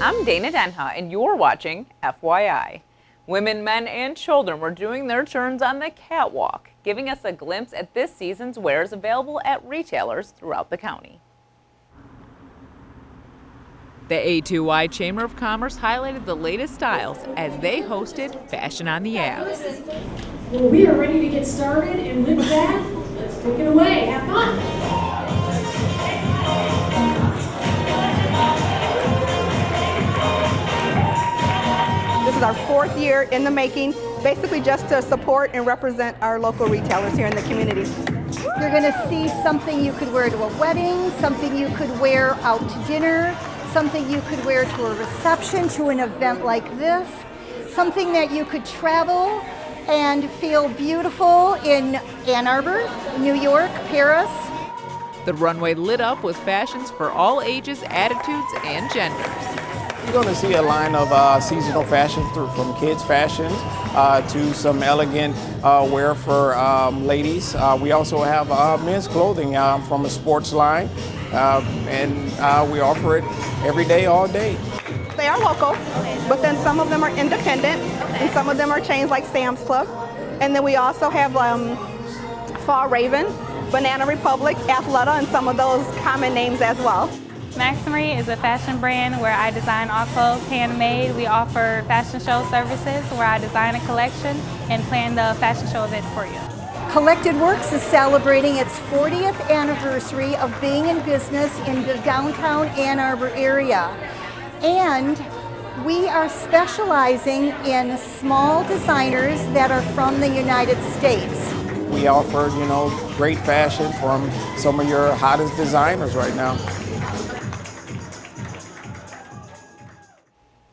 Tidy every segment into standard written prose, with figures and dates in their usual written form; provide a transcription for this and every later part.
I'm Dana Denha, and you're watching FYI. Women, men, and children were doing their turns on the catwalk, giving us a glimpse at this season's wares available at retailers throughout the county. The A2Y Chamber of Commerce highlighted the latest styles as they hosted Fashion on the Ave. Well, we are ready to get started, and with that, let's take it away. Have fun. This is our 4th year in the making, basically just to support and represent our local retailers here in the community. You're going to see something you could wear to a wedding, something you could wear out to dinner, something you could wear to a reception, to an event like this, something that you could travel and feel beautiful in Ann Arbor, New York, Paris. The runway lit up with fashions for all ages, attitudes, and genders. You're going to see a line of seasonal fashion from kids' fashion to some elegant wear for ladies. We also have men's clothing from a sports line, and we offer it every day, all day. They are local, but then some of them are independent, and some of them are chains like Sam's Club. And then we also have Fall Raven, Banana Republic, Athleta, and some of those common names as well. Maximory is a fashion brand where I design all clothes handmade. We offer fashion show services where I design a collection and plan the fashion show event for you. Collected Works is celebrating its 40th anniversary of being in business in the downtown Ann Arbor area. And we are specializing in small designers that are from the United States. We offer, great fashion from some of your hottest designers right now.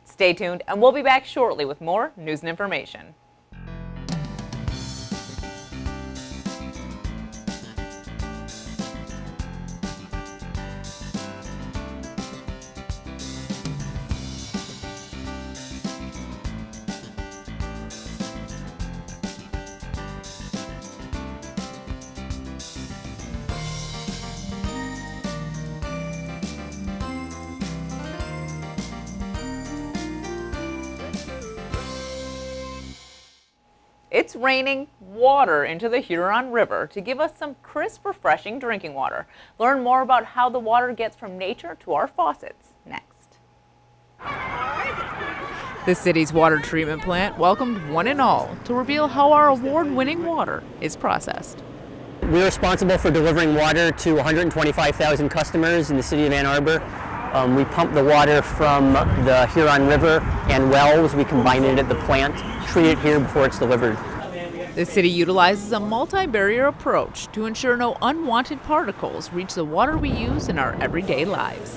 Stay tuned, and we'll be back shortly with more news and information. It's raining water into the Huron River to give us some crisp, refreshing drinking water. Learn more about how the water gets from nature to our faucets next. The city's water treatment plant welcomed one and all to reveal how our award-winning water is processed. We're responsible for delivering water to 125,000 customers in the city of Ann Arbor. We pump the water from the Huron River and wells. We combine it at the plant, treat it here before it's delivered. The city utilizes a multi-barrier approach to ensure no unwanted particles reach the water we use in our everyday lives.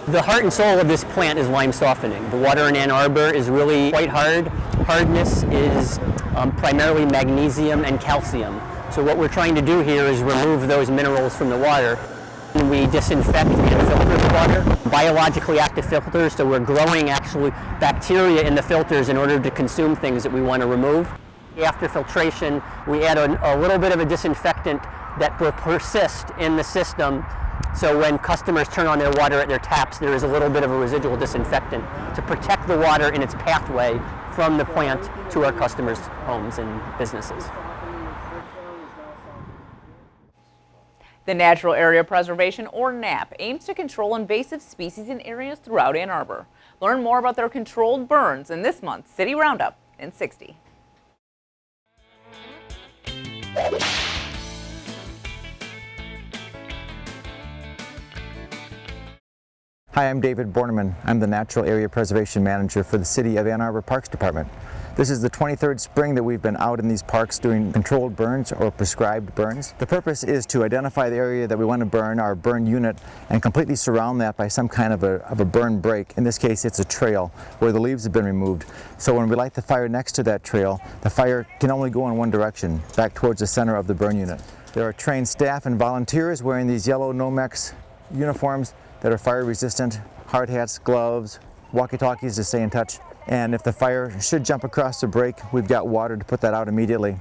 The heart and soul of this plant is lime softening. The water in Ann Arbor is really quite hard. Hardness is primarily magnesium and calcium. So what we're trying to do here is remove those minerals from the water. We disinfect and filter the water, biologically active filters, so we're growing actually bacteria in the filters in order to consume things that we want to remove. After filtration, we add a little bit of a disinfectant that will persist in the system, so when customers turn on their water at their taps, there is a little bit of a residual disinfectant to protect the water in its pathway from the plant to our customers' homes and businesses. The Natural Area Preservation, or NAP, aims to control invasive species in areas throughout Ann Arbor. Learn more about their controlled burns in this month's City Roundup in 60. Hi, I'm David Borneman. I'm the Natural Area Preservation Manager for the City of Ann Arbor Parks Department. This is the 23rd spring that we've been out in these parks doing controlled burns or prescribed burns. The purpose is to identify the area that we want to burn, our burn unit, and completely surround that by some kind of a burn break. In this case, it's a trail where the leaves have been removed. So when we light the fire next to that trail, the fire can only go in one direction, back towards the center of the burn unit. There are trained staff and volunteers wearing these yellow Nomex uniforms that are fire resistant, hard hats, gloves, walkie-talkies to stay in touch. And if the fire should jump across the break, we've got water to put that out immediately.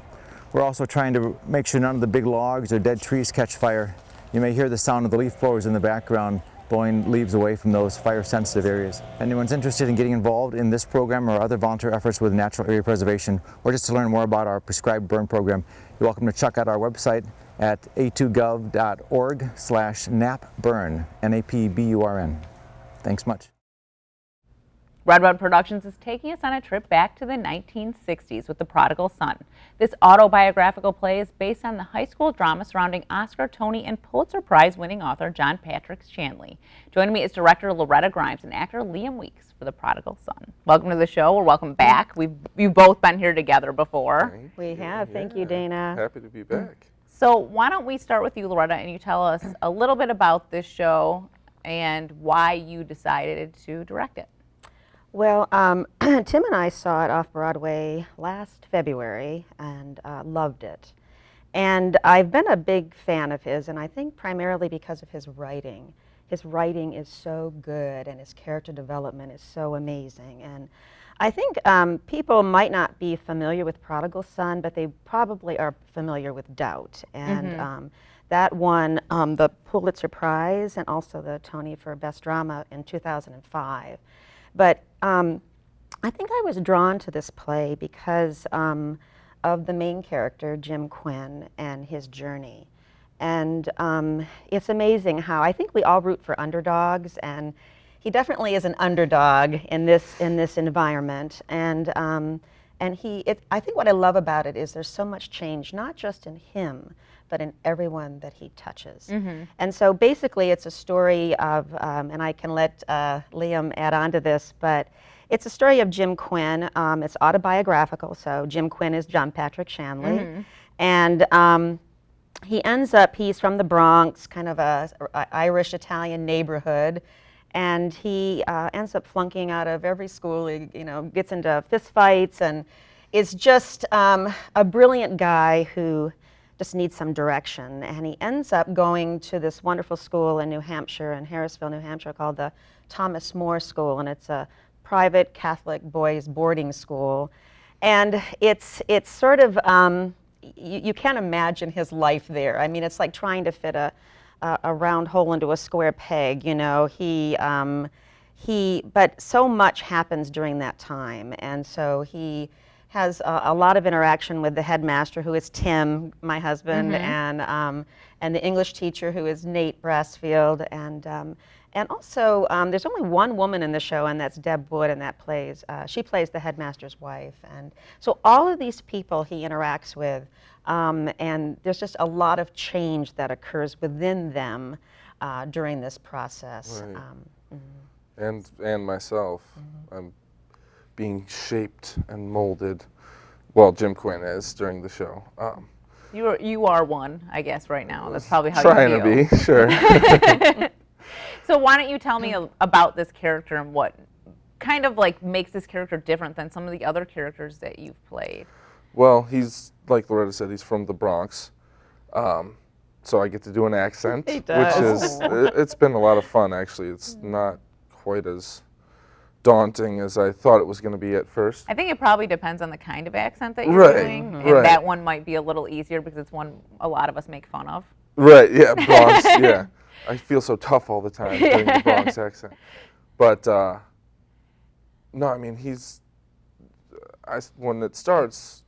We're also trying to make sure none of the big logs or dead trees catch fire. You may hear the sound of the leaf blowers in the background. blowing leaves away from those fire-sensitive areas. If anyone's interested in getting involved in this program or other volunteer efforts with natural area preservation, or just to learn more about our prescribed burn program, you're welcome to check out our website at a2gov.org/napburn, N-A-P-B-U-R-N. Thanks much. Redbud Productions is taking us on a trip back to the 1960s with The Prodigal Son. This autobiographical play is based on the high school drama surrounding Oscar, Tony, and Pulitzer Prize-winning author John Patrick Shanley. Joining me is director Loretta Grimes and actor Liam Weeks for The Prodigal Son. Welcome to the show, or welcome back. You've both been here together before. We have. Thank you, Dana. Happy to be back. So why don't we start with you, Loretta, and you tell us a little bit about this show and why you decided to direct it. Well, Tim and I saw it off Broadway last February and loved it. And I've been a big fan of his, and I think primarily because of his writing. His writing is so good, and his character development is so amazing. And I think people might not be familiar with Prodigal Son, but they probably are familiar with Doubt. And that won the Pulitzer Prize and also the Tony for Best Drama in 2005. But I think I was drawn to this play because of the main character, Jim Quinn, and his journey. And it's amazing how I think we all root for underdogs, and he definitely is an underdog in this environment. And I think what I love about it is there's so much change, not just in him, but in everyone that he touches. And so basically it's a story of, and I can let Liam add on to this, but it's a story of Jim Quinn. It's autobiographical, so Jim Quinn is John Patrick Shanley. And he's from the Bronx, kind of a Irish-Italian neighborhood, and he ends up flunking out of every school. He gets into fistfights and is just a brilliant guy who just needs some direction. And he ends up going to this wonderful school in New Hampshire, in Harrisville, New Hampshire, called the Thomas More School, and it's a private Catholic boys boarding school. And it's sort of, you can't imagine his life there. I mean, it's like trying to fit a round hole into a square peg, but so much happens during that time. And so he has a lot of interaction with the headmaster, who is Tim, my husband, and the English teacher, who is Nate Brassfield, and also there's only one woman in the show, and that's Deb Wood, and she plays the headmaster's wife. And so all of these people he interacts with, and there's just a lot of change that occurs within them during this process. Right. And myself. I'm being shaped and molded, well, Jim Quinn is during the show. You are one, I guess, right now. That's probably how trying you feel. to be, sure. So why don't you tell me about this character and what kind of like makes this character different than some of the other characters that you've played? Well, he's, like Loretta said, he's from the Bronx. So I get to do an accent, He does. which is, it's been a lot of fun, actually. It's not quite as daunting as I thought it was going to be at first. I think it probably depends on the kind of accent that you're doing. And that one might be a little easier because it's one a lot of us make fun of. Right, yeah, Bronx, yeah. I feel so tough all the time doing the Bronx accent. But, no, I mean, when it starts,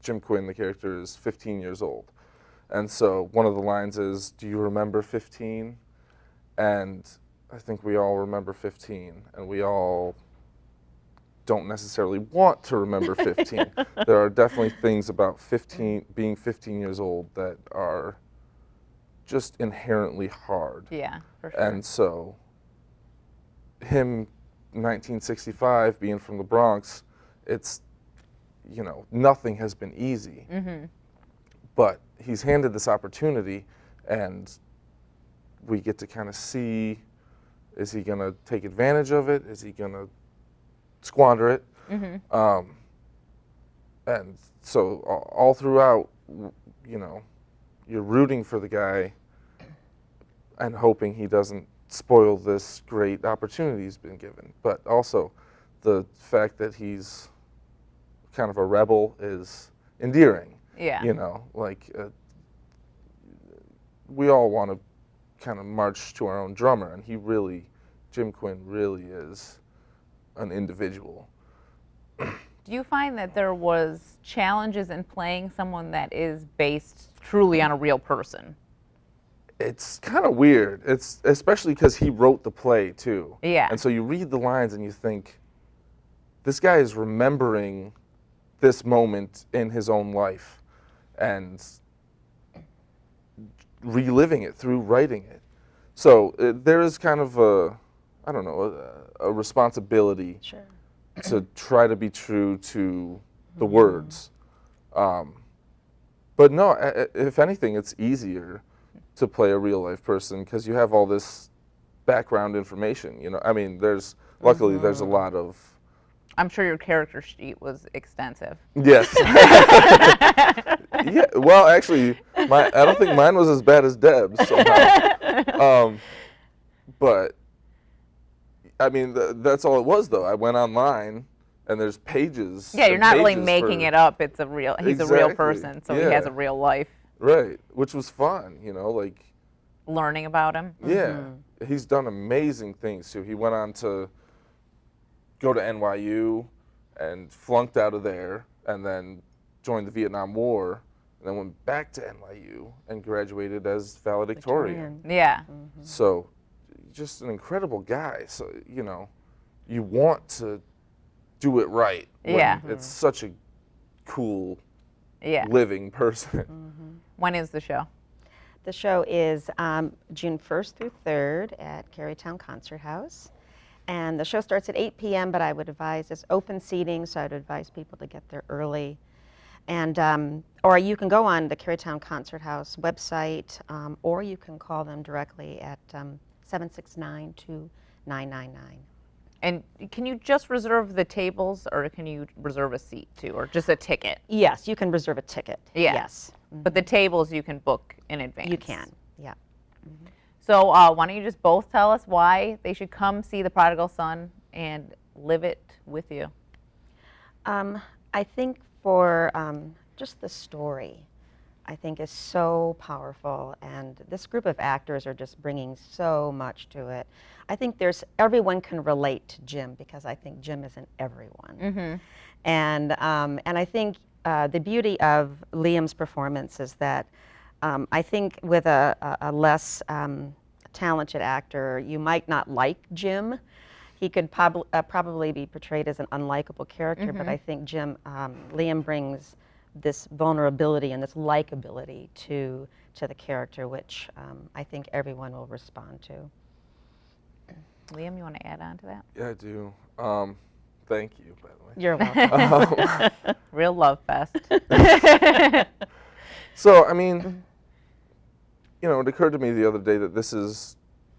Jim Quinn, the character, is 15 years old. And so one of the lines is, "Do you remember 15? And I think we all remember 15, and we all don't necessarily want to remember 15. There are definitely things about being 15 years old that are just inherently hard. Yeah, for sure. And so him, 1965, being from the Bronx, it's, nothing has been easy. But he's handed this opportunity, and we get to kind of see, is he going to take advantage of it? Is he going to squander it? And so all throughout, you're rooting for the guy and hoping he doesn't spoil this great opportunity he's been given. But also the fact that he's kind of a rebel is endearing. Yeah. We all want to kind of march to our own drummer, and Jim Quinn really is an individual. Do you find that there was challenges in playing someone that is based truly on a real person? It's kind of weird. It's especially because he wrote the play too. Yeah. And so you read the lines and you think, this guy is remembering this moment in his own life and reliving it through writing it. So there is kind of a responsibility to try to be true to the words. But no, if anything, it's easier to play a real life person because you have all this background information. You know, I mean, luckily there's a lot of. I'm sure your character sheet was extensive. Yes. Yeah. Well, actually, I don't think mine was as bad as Deb's somehow. But I mean, that's all it was, though. I went online, and there's pages. Yeah, you're not really making it up. It's a real. He's a real person, so he has a real life. Right, which was fun, you know, like learning about him. Yeah, he's done amazing things too. He went on to go to NYU and flunked out of there, and then joined the Vietnam War, and then went back to NYU and graduated as valedictorian. Yeah. So, just an incredible guy. So, you know, you want to do it right. Yeah. It's such a cool, living person. When is the show? The show is June 1st through 3rd at Carytown Concert House. And the show starts at 8 p.m., but I would advise it's open seating, so I'd advise people to get there early. And, or you can go on the Carytown Concert House website, or you can call them directly at 769-2999. And can you just reserve the tables, or can you reserve a seat too, or just a ticket? Yes, you can reserve a ticket. Yeah. Yes. But the tables you can book in advance. You can, yeah. So why don't you just both tell us why they should come see The Prodigal Son and live it with you? I think for just the story, I think is so powerful, and this group of actors are just bringing so much to it. I think everyone can relate to Jim, because I think Jim isn't everyone. And I think the beauty of Liam's performance is that I think with a less talented actor, you might not like Jim. He could probably be portrayed as an unlikable character, but I think Liam brings this vulnerability and this likability to the character, which I think everyone will respond to. Liam, you want to add on to that? Yeah, I do. Thank you, by the way. You're welcome. Real love fest. So, I mean, you know, it occurred to me the other day that this is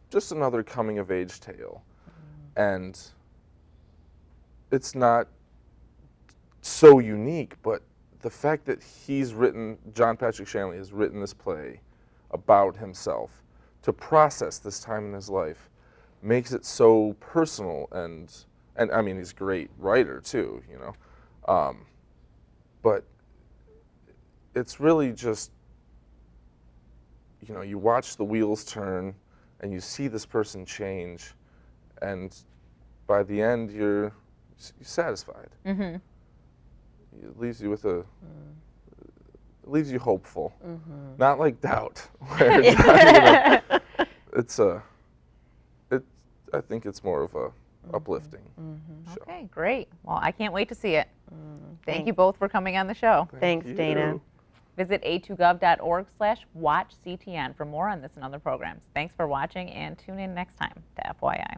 just another coming-of-age tale. And it's not so unique, but the fact that John Patrick Shanley has written this play about himself to process this time in his life makes it so personal, and I mean, he's a great writer too, you know. But it's really just, you know, you watch the wheels turn and you see this person change, and by the end you're satisfied. It leaves you with it leaves you hopeful, not like doubt. Where it's not, you know, I think it's more of a uplifting show. Okay, great. Well, I can't wait to see it. Thank you both for coming on the show. Thanks, Dana. Visit a2gov.org/watchctn for more on this and other programs. Thanks for watching, and tune in next time to FYI.